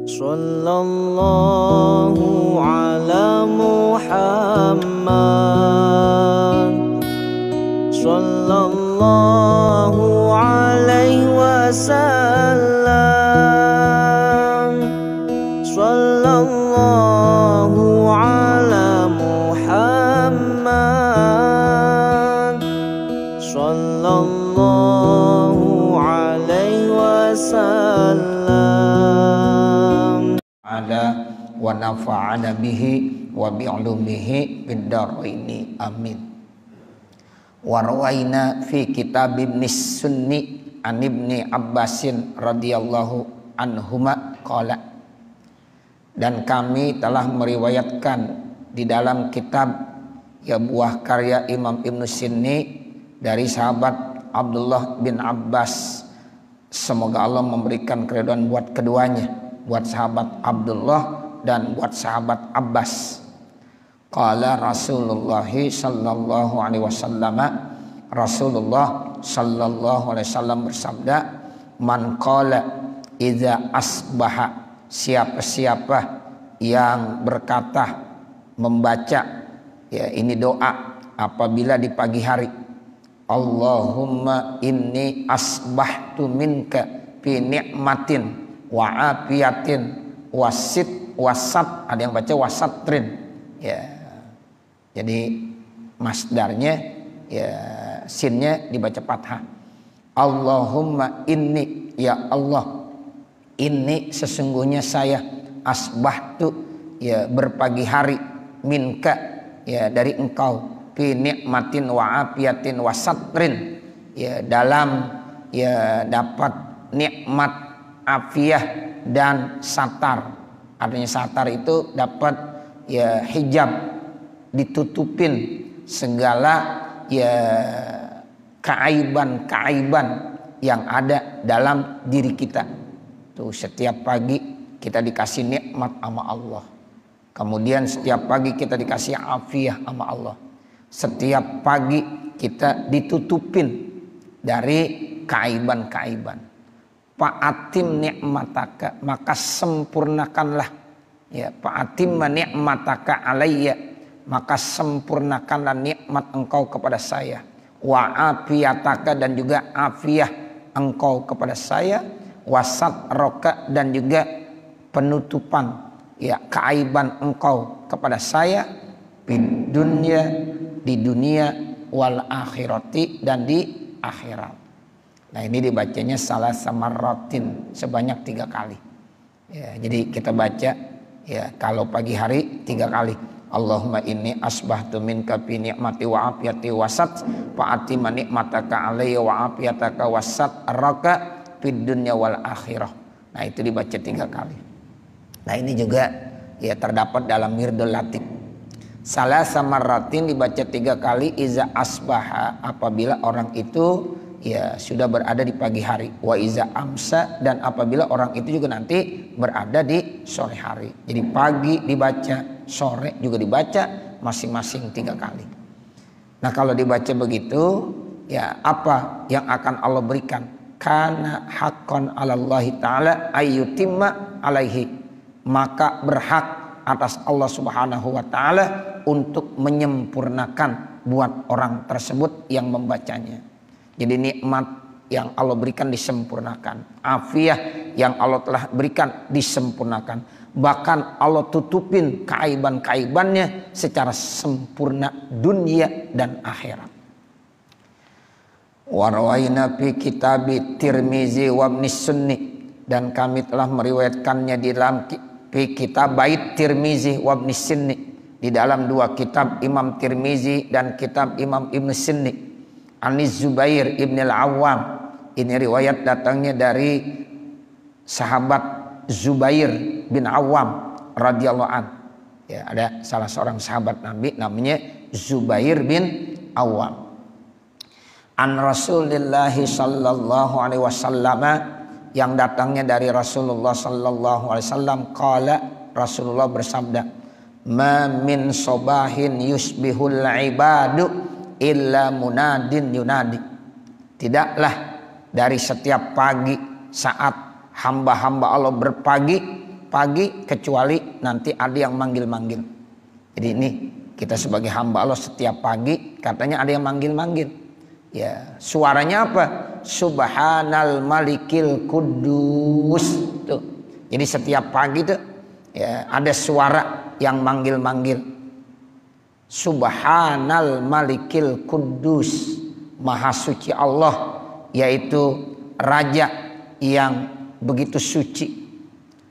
Sallallahu ala Muhammad, sallallahu alaihi wasallam, sallallahu ala Muhammad, sallallahu alaihi wasallam. Ada wa nafa'ana bihi wa bi'ulumihi bid-dharaini amin. Wa rawaina fi kitab Ibn Sunni an Ibni Abbasin radhiyallahu anhuma qala, dan kami telah meriwayatkan di dalam kitab ya buah karya Imam Ibn Sunni dari sahabat Abdullah bin Abbas, semoga Allah memberikan keridhaan buat keduanya, buat sahabat Abdullah dan buat sahabat Abbas. Qala Rasulullah sallallahu alaihi wasallam, Rasulullah sallallahu alaihi wasallam bersabda, man qala idza asbaha, siapa-siapa yang berkata, membaca ya ini doa apabila di pagi hari, Allahumma inni asbahtu minka fi ni'matin wa afiyatin wasat, ada yang baca wasatrin ya. Jadi masdarnya ya sinnya dibaca fathah. Allahumma inni, ya Allah, ini sesungguhnya saya, asbahtu ya berpagi hari, minka ya dari engkau, fi ni'matin wa afiyatin wa satrin ya dalam ya dapat nikmat, afiyah dan satar. Artinya satar itu dapat ya hijab, ditutupin segala ya keaiban-keaiban yang ada dalam diri kita. Tuh setiap pagi kita dikasih nikmat sama Allah. Kemudian setiap pagi kita dikasih afiyah sama Allah. Setiap pagi kita ditutupin dari keaiban-keaiban. Fa'atim ni'mataka, maka sempurnakanlah ya, fa'atim ni'mataka alayya, maka sempurnakanlah nikmat engkau kepada saya, wa afiyataka, dan juga afiyah engkau kepada saya, wasat roka, dan juga penutupan ya keaiban engkau kepada saya, di dunia wal akhirati, dan di akhirat. Nah ini dibacanya salah samaratin, sebanyak 3 kali ya. Jadi kita baca ya kalau pagi hari 3 kali, Allahumma inni asbahtu minka fi ni'mati wa afiyati wasat fa'ati ma ni'mataka alayya wa afiyataka wasat raka fid dunya wal akhirah. Nah itu dibaca 3 kali. Nah ini juga ya terdapat dalam Mirdul Latif. Salah samaratin dibaca 3 kali iza asbaha, apabila orang itu ya sudah berada di pagi hari, wa iza amsa, dan apabila orang itu juga nanti berada di sore hari. Jadi pagi dibaca, sore juga dibaca, masing-masing 3 kali. Nah kalau dibaca begitu ya apa yang akan Allah berikan? Kana haqqan 'alallahi ta'ala ayyutimma alaihi, maka berhak atas Allah Subhanahu wa taala untuk menyempurnakan buat orang tersebut yang membacanya. Jadi nikmat yang Allah berikan disempurnakan, afiyah yang Allah telah berikan disempurnakan, bahkan Allah tutupin keaiban-keaibannya secara sempurna dunia dan akhirat. Wa rawaina fi kitab Tirmizi wa Ibn Sunni, dan kami telah meriwayatkannya di dalam fi kitab Bait Tirmizi wa Ibn Sunni, di dalam 2 kitab Imam Tirmizi dan kitab Imam Ibn Sunni. Anis Zubair ibn al-Awwam, ini riwayat datangnya dari sahabat Zubair bin Awwam radhiyallahu an. Ya, ada salah seorang sahabat Nabi namanya Zubair bin Awwam. An Rasulillah sallallahu alaihi wasallam, yang datangnya dari Rasulullah sallallahu alaihi wasallam, qala, Rasulullah bersabda, ma min sobahin yusbihul ibadu illa munadin yunadi, tidaklah dari setiap pagi saat hamba-hamba Allah berpagi pagi kecuali nanti ada yang manggil-manggil. Jadi ini kita sebagai hamba Allah setiap pagi katanya ada yang manggil-manggil. Ya, suaranya apa? Subhanal Malikil Kudus. Tuh. Jadi setiap pagi tuh ya ada suara yang manggil-manggil. Subhanal Malikil Kudus. Maha suci Allah, yaitu raja yang begitu suci.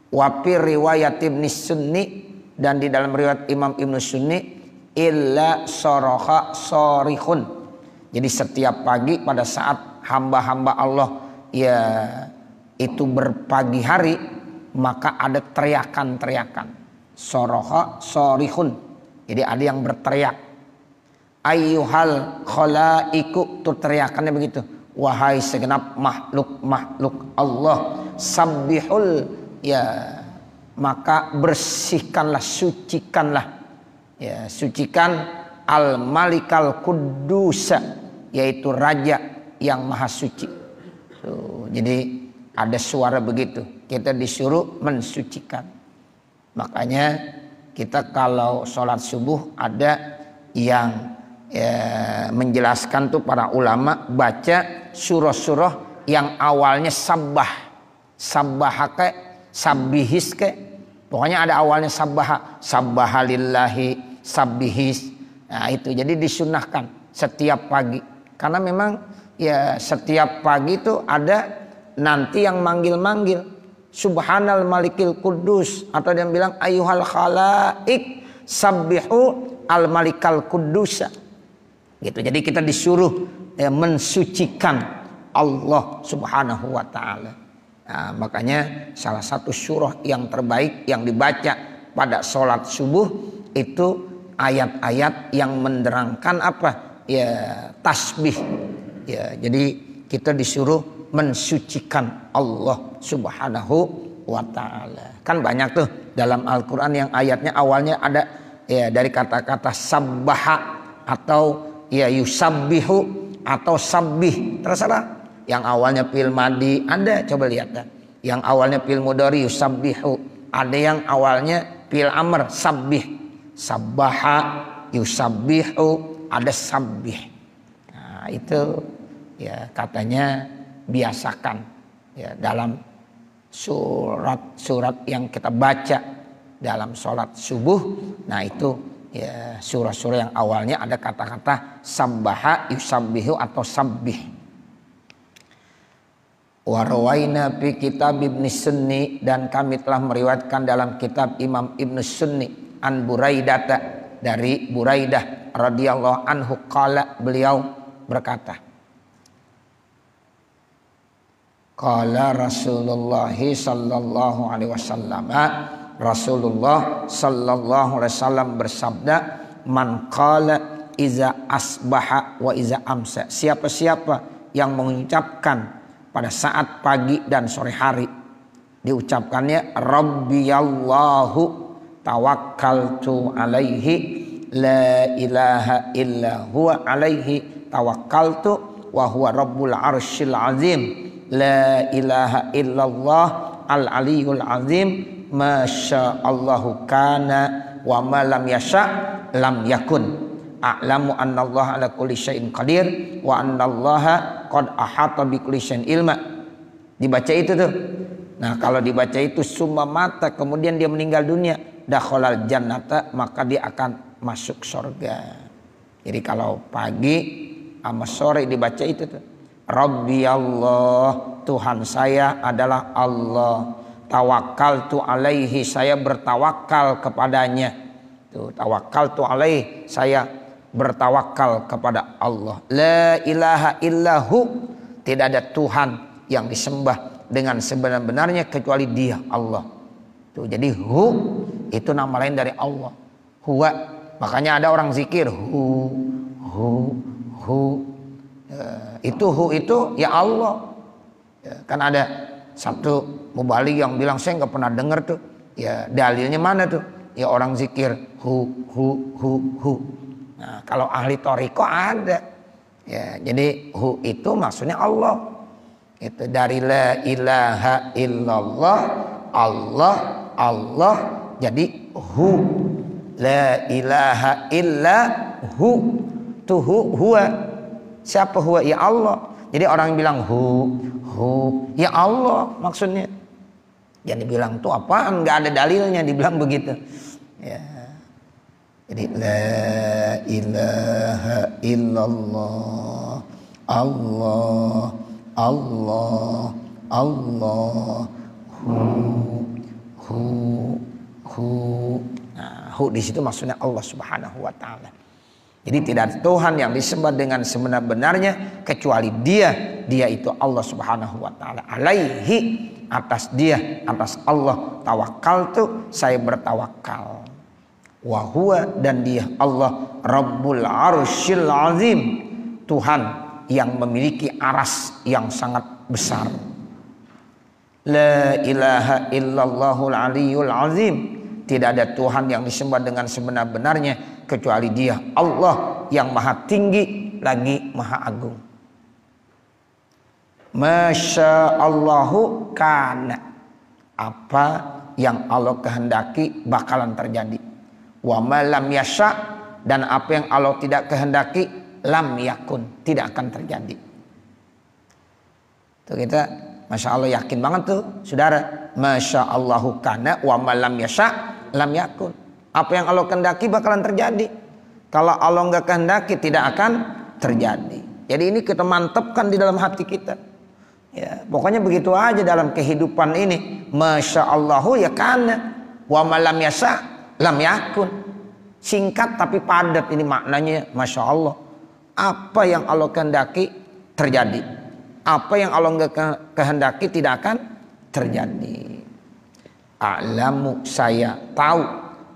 Wa fi riwayat Ibnu Sunni, dan di dalam riwayat Imam Ibnu Sunni, illa soroha sorihun. Jadi setiap pagi pada saat hamba-hamba Allah ya itu berpagi hari, maka ada teriakan-teriakan. Soroha sorihun. Jadi ada yang berteriak. Ayyuhal khalaiku, tuh teriakannya begitu. Wahai segenap makhluk-makhluk Allah, sabbihul, ya maka bersihkanlah, sucikanlah, ya sucikan al-malikal kudusa, yaitu raja yang maha suci. Tuh, jadi ada suara begitu, kita disuruh mensucikan. Makanya kita kalau sholat subuh ada yang menjelaskan tuh para ulama baca surah-surah yang awalnya sabbah ke sabbihis ke, pokoknya ada awalnya sabbaha lillahi sabbihis. Nah itu jadi disunahkan setiap pagi, karena memang ya setiap pagi itu ada nanti yang manggil-manggil Subhanal Malikil Kudus, atau dia bilang ayyuhal khalaik sabbihu al Malikal Kudusa. Gitu. Jadi kita disuruh mensucikan Allah Subhanahu wa taala. Nah, makanya salah satu surah yang terbaik yang dibaca pada sholat subuh itu ayat-ayat yang menerangkan apa? Ya, tasbih. Ya, jadi kita disuruh mensucikan Allah Subhanahu wa taala. Kan banyak tuh dalam Al-Qur'an yang ayatnya awalnya ada ya dari kata-kata sabbaha atau ya yusabbihu atau sabbih, terserah. Yang awalnya fi'il madi ada, coba lihat kan. Yang awalnya fi'il mudhari yusabbihu, ada yang awalnya fi'il amr sabbih. Sabbaha, yusabbihu, ada sabbih. Nah, itu ya katanya biasakan ya dalam surat-surat yang kita baca dalam sholat subuh. Nah itu ya surah-surah yang awalnya ada kata-kata sabbaha, yusabbihu atau sabbih. Wa rawaina fi kitab Ibnu Sunni, dan kami telah meriwayatkan dalam kitab Imam Ibnu Sunni an Buraidah, dari Buraidah radhiyallahu anhu qala, beliau berkata, qala Rasulullah sallallahu alaihi wasallam, Rasulullah sallallahu alaihi wasallam bersabda, man qala iza asbaha wa iza amsa, siapa-siapa yang mengucapkan pada saat pagi dan sore hari, diucapkannya Rabbiyallahu tawakkaltu alaihi la ilaha illa huwa alaihi tawakkaltu wa huwa rabbul arsyil azim la ilaha illallah al aliyul azim masya Allahu kana wa ma lam yasha lam yakun a'lamu annallaha ala kulli syai'in qadir wa annallaha qad ahata bi kulli syai'in ilma. Dibaca itu tuh. Nah, kalau dibaca itu summa mata, kemudian dia meninggal dunia, dakhalal jannata, maka dia akan masuk surga. Jadi kalau pagi sama sore dibaca itu tuh. Rabbi Allah, Tuhan saya adalah Allah. Tawakkaltu alaihi, saya bertawakal kepadanya. Tuh, tawakkaltu alaihi, saya bertawakal kepada Allah. La ilaha illahu, tidak ada Tuhan yang disembah dengan sebenar-benarnya kecuali Dia, Allah. Tuh, jadi hu itu nama lain dari Allah. Huwa, makanya ada orang zikir hu. Itu hu itu ya Allah. Ya, kan ada satu mubaligh yang bilang saya nggak pernah dengar tuh. Ya dalilnya mana tuh? Ya orang zikir hu. Nah, kalau ahli toriko ada. Ya, jadi hu itu maksudnya Allah. Itu dari la ilaha illallah, Allah Allah jadi hu. La ilaha illa hu. Tuh huwa. Siapa huwa? Ya Allah. Jadi orang bilang hu ya Allah maksudnya. Yang dibilang tuh apaan? Nggak ada dalilnya dibilang begitu. Ya. Jadi la ilaha illallah Allah Allah Allah hu. Nah, hu di situ maksudnya Allah Subhanahu wa taala. Jadi tidak ada Tuhan yang disembah dengan sebenar-benarnya kecuali Dia. Dia itu Allah Subhanahu wa taala. Alaihi, atas Dia, atas Allah tawakkaltu, saya bertawakal. Wa huwa, dan Dia Allah Rabbul Arsyil Azim, Tuhan yang memiliki aras yang sangat besar. La ilaha illallahul aliyyul azim. Tidak ada Tuhan yang disembah dengan sebenar-benarnya kecuali Dia, Allah yang maha tinggi lagi maha agung. Masya Allahu kana, apa yang Allah kehendaki bakalan terjadi. Wa ma lam yasha, dan apa yang Allah tidak kehendaki lam yakun, tidak akan terjadi. Tuh kita Masya Allah yakin banget tuh saudara. Masya Allahu kana wa ma lam yasha lam yakun. Apa yang Allah kehendaki bakalan terjadi. Kalau Allah nggak kehendaki tidak akan terjadi. Jadi ini kita mantapkan di dalam hati kita. Ya, pokoknya begitu aja dalam kehidupan ini. Masya Allahu ya kana, wa malam yasa lam yakun. Singkat tapi padat ini maknanya. Masya Allah. Apa yang Allah kehendaki terjadi. Apa yang Allah nggak kehendaki tidak akan terjadi. A'lamu, saya tahu,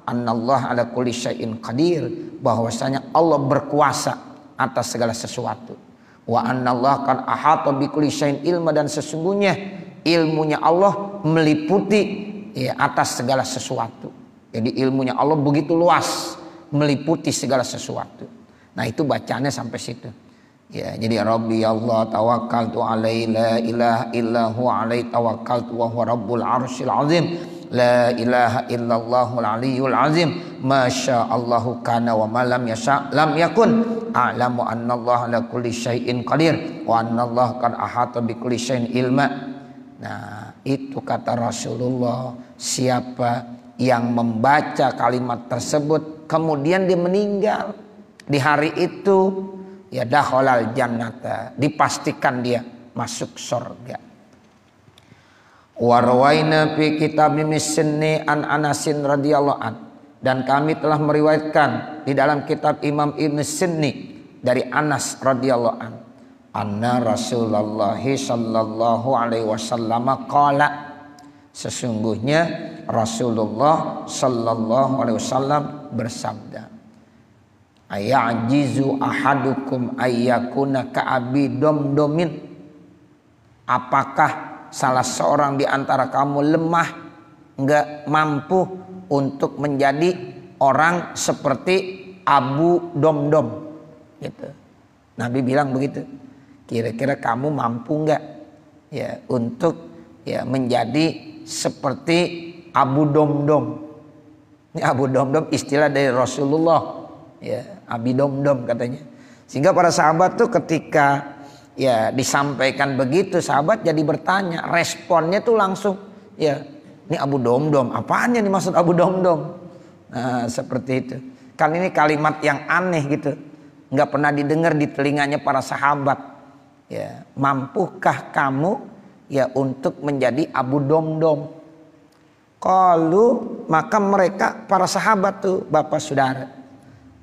annallah ala kulli syai'in qadir, bahwasanya Allah berkuasa atas segala sesuatu. Wa annallah kan ahata bi kulli syai'in ilma, dan sesungguhnya ilmunya Allah meliputi ya, atas segala sesuatu. Jadi ilmunya Allah begitu luas, meliputi segala sesuatu. Nah itu bacaannya sampai situ. Ya, jadi Rabbi Allah tawakkaltu alaihi la ilaha illa huwa alaihi tawakkaltu wa huwa rabbul arsyil azim. La ilaha illallahul aliyyul azim. Masya Allahu kana wa ma lam yasha lam yakun. A'lamu annallaha ala kulli syai'in qadir wa annallaha qad ahata bi kulli syai'in ilma. Nah, itu kata Rasulullah, siapa yang membaca kalimat tersebut kemudian dia meninggal di hari itu, ya dakhalal jannata, dipastikan dia masuk surga. Warwaina fi kitab Misni an Anasin radhiyallahu an, dan kami telah meriwayatkan di dalam kitab Imam Ibn Sinni dari Anas radhiyallahu an, anna Rasulullah sallallahu alaihi wasallam qala, sesungguhnya Rasulullah sallallahu alaihi wasallam bersabda, ayajizu ahadukum ayyakuna ka'abi domdomin, apakah salah seorang di antara kamu lemah, enggak mampu untuk menjadi orang seperti Abu Domdom gitu. Nabi bilang begitu. Kira-kira kamu mampu enggak ya untuk ya menjadi seperti Abu Domdom. Ini Abu Domdom istilah dari Rasulullah. Ya, Abi Domdom katanya. Sehingga para sahabat tuh ketika ya disampaikan begitu, sahabat jadi bertanya, responnya tuh langsung ya, ini Abu Domdom, apaan yang dimaksud Abu Domdom? Nah, seperti itu. Kan ini kalimat yang aneh gitu, nggak pernah didengar di telinganya para sahabat. Ya, mampukah kamu ya untuk menjadi Abu Domdom? Kalau maka mereka para sahabat tuh bapak saudara,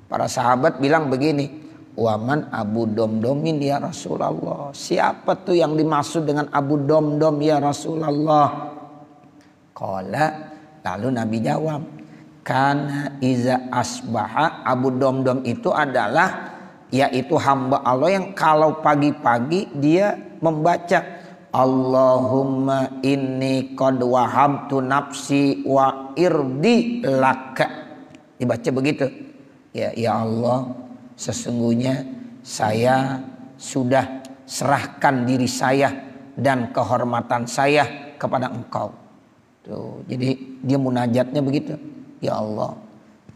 para sahabat bilang begini, waman Abu Domdomin ya Rasulullah, siapa tuh yang dimaksud dengan Abu Domdom ya Rasulullah? Qala, lalu Nabi jawab, kana iza asbaha, Abu Domdom itu adalah yaitu hamba Allah yang kalau pagi-pagi dia membaca Allahumma inni qad wahabtu nafsi wa irdi laka, dibaca begitu ya, ya Allah, sesungguhnya saya sudah serahkan diri saya dan kehormatan saya kepada Engkau. Tuh, jadi dia munajatnya begitu. Ya Allah,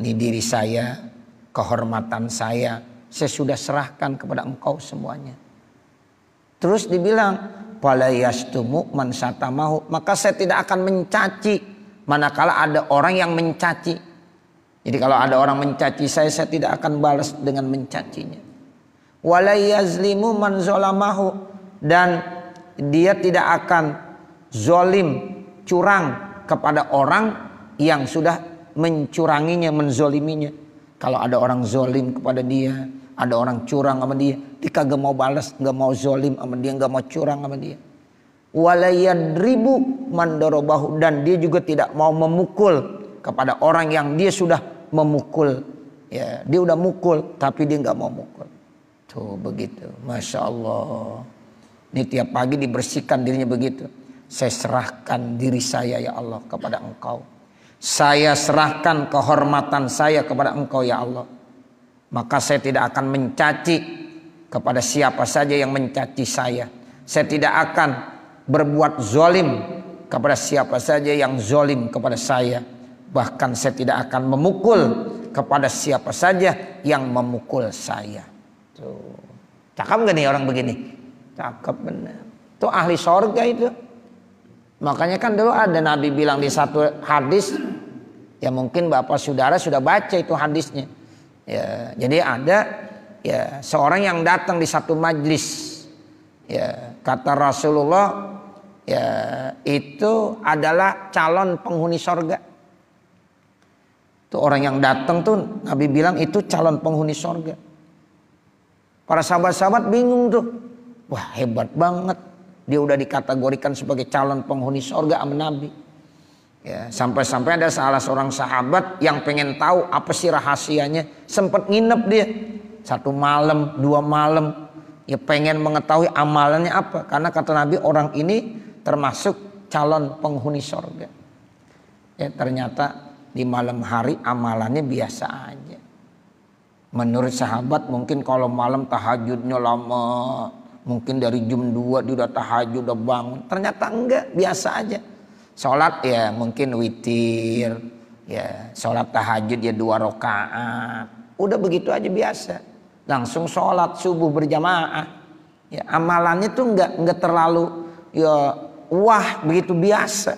ini diri saya, kehormatan saya sudah serahkan kepada Engkau semuanya. Terus dibilang, fala yastumu man satamahu, maka saya tidak akan mencaci manakala ada orang yang mencaci. Jadi kalau ada orang mencaci saya tidak akan balas dengan mencacinya. Wala yazlimu man zalamahu, dan dia tidak akan zolim, curang kepada orang yang sudah mencuranginya, menzoliminya. Kalau ada orang zolim kepada dia, ada orang curang sama dia kagak mau balas, nggak mau zolim sama dia, nggak mau curang sama dia. Wala yadribu man darabahu, dan dia juga tidak mau memukul kepada orang yang dia sudah memukul. Ya, dia udah mukul tapi dia nggak mau mukul. Tuh begitu, masya Allah. Ini tiap pagi dibersihkan dirinya begitu. Saya serahkan diri saya ya Allah kepada Engkau. Saya serahkan kehormatan saya kepada Engkau ya Allah. Maka saya tidak akan mencaci kepada siapa saja yang mencaci saya. Saya tidak akan berbuat zolim kepada siapa saja yang zolim kepada saya. Bahkan saya tidak akan memukul kepada siapa saja yang memukul saya. Tuh. Cakep gak nih orang begini? Cakep benar. Itu ahli sorga itu. Makanya kan dulu ada Nabi bilang di satu hadis, ya mungkin Bapak Saudara sudah baca itu hadisnya. Ya, jadi ada ya seorang yang datang di satu majlis. Ya, kata Rasulullah, ya itu adalah calon penghuni sorga. Itu orang yang datang tuh Nabi bilang itu calon penghuni sorga. Para sahabat-sahabat bingung tuh. Wah, hebat banget. Dia udah dikategorikan sebagai calon penghuni sorga sama Nabi. Ya, sampai-sampai ada salah seorang sahabat yang pengen tahu apa sih rahasianya. Sempat nginep dia 1 malam, 2 malam. Ya pengen mengetahui amalannya apa. Karena kata Nabi orang ini termasuk calon penghuni sorga. Ya ternyata di malam hari amalannya biasa aja. Menurut sahabat mungkin kalau malam tahajudnya lama. Mungkin dari jam 2 dia udah tahajud, udah bangun. Ternyata enggak, biasa aja. Sholat ya mungkin witir. Ya sholat tahajud ya 2 rakaat. Udah begitu aja biasa. Langsung sholat subuh berjamaah. Ya amalannya tuh enggak terlalu ya wah begitu biasa.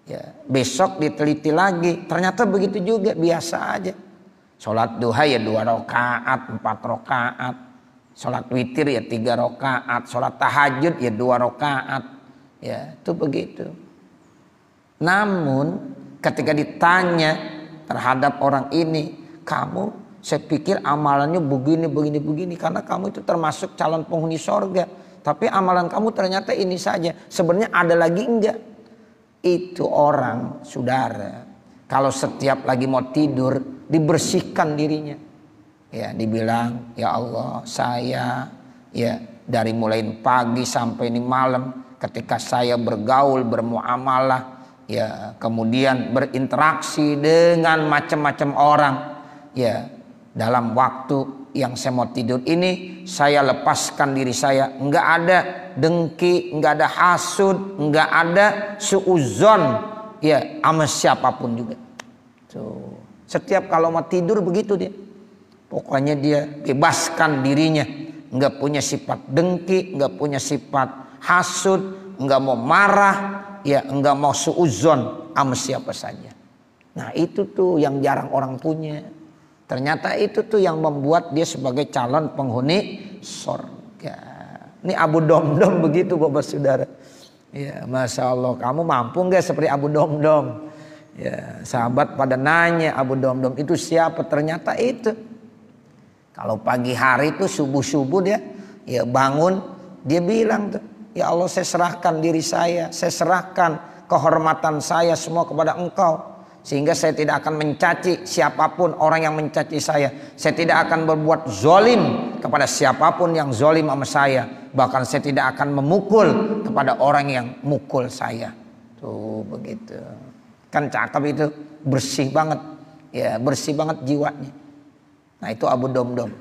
Ya besok diteliti lagi. Ternyata begitu juga biasa aja. Sholat duha ya 2 rakaat, 4 rakaat. Sholat witir ya 3 rakaat. Sholat tahajud ya 2 rakaat. Ya itu begitu. Namun ketika ditanya terhadap orang ini, kamu saya pikir amalannya begini. Karena kamu itu termasuk calon penghuni sorga. Tapi amalan kamu ternyata ini saja. Sebenarnya ada lagi enggak? Itu orang, saudara, kalau setiap lagi mau tidur dibersihkan dirinya. Ya dibilang, ya Allah saya ya dari mulai pagi sampai ini malam ketika saya bergaul, bermuamalah, ya kemudian berinteraksi dengan macam-macam orang, ya dalam waktu yang saya mau tidur ini saya lepaskan diri saya, nggak ada dengki, nggak ada hasud, nggak ada suuzon, ya sama siapapun juga. Tuh. Setiap kalau mau tidur begitu dia. Pokoknya dia bebaskan dirinya, nggak punya sifat dengki, nggak punya sifat hasud, nggak mau marah, ya nggak mau suuzon sama siapa saja. Nah itu tuh yang jarang orang punya. Ternyata itu tuh yang membuat dia sebagai calon penghuni surga. Ini Abu Domdom begitu Bapak Saudara. Ya Masya Allah, kamu mampu nggak seperti Abu Domdom? Ya sahabat pada nanya Abu Domdom itu siapa? Ternyata itu. Kalau pagi hari itu subuh-subuh dia ya bangun, dia bilang tuh, ya Allah saya serahkan diri saya serahkan kehormatan saya semua kepada Engkau. Sehingga saya tidak akan mencaci siapapun orang yang mencaci saya. Saya tidak akan berbuat zolim kepada siapapun yang zolim sama saya. Bahkan saya tidak akan memukul kepada orang yang mukul saya. Tuh begitu. Kan cakep itu, bersih banget. Ya bersih banget jiwanya. Nah itu Abu Domdom.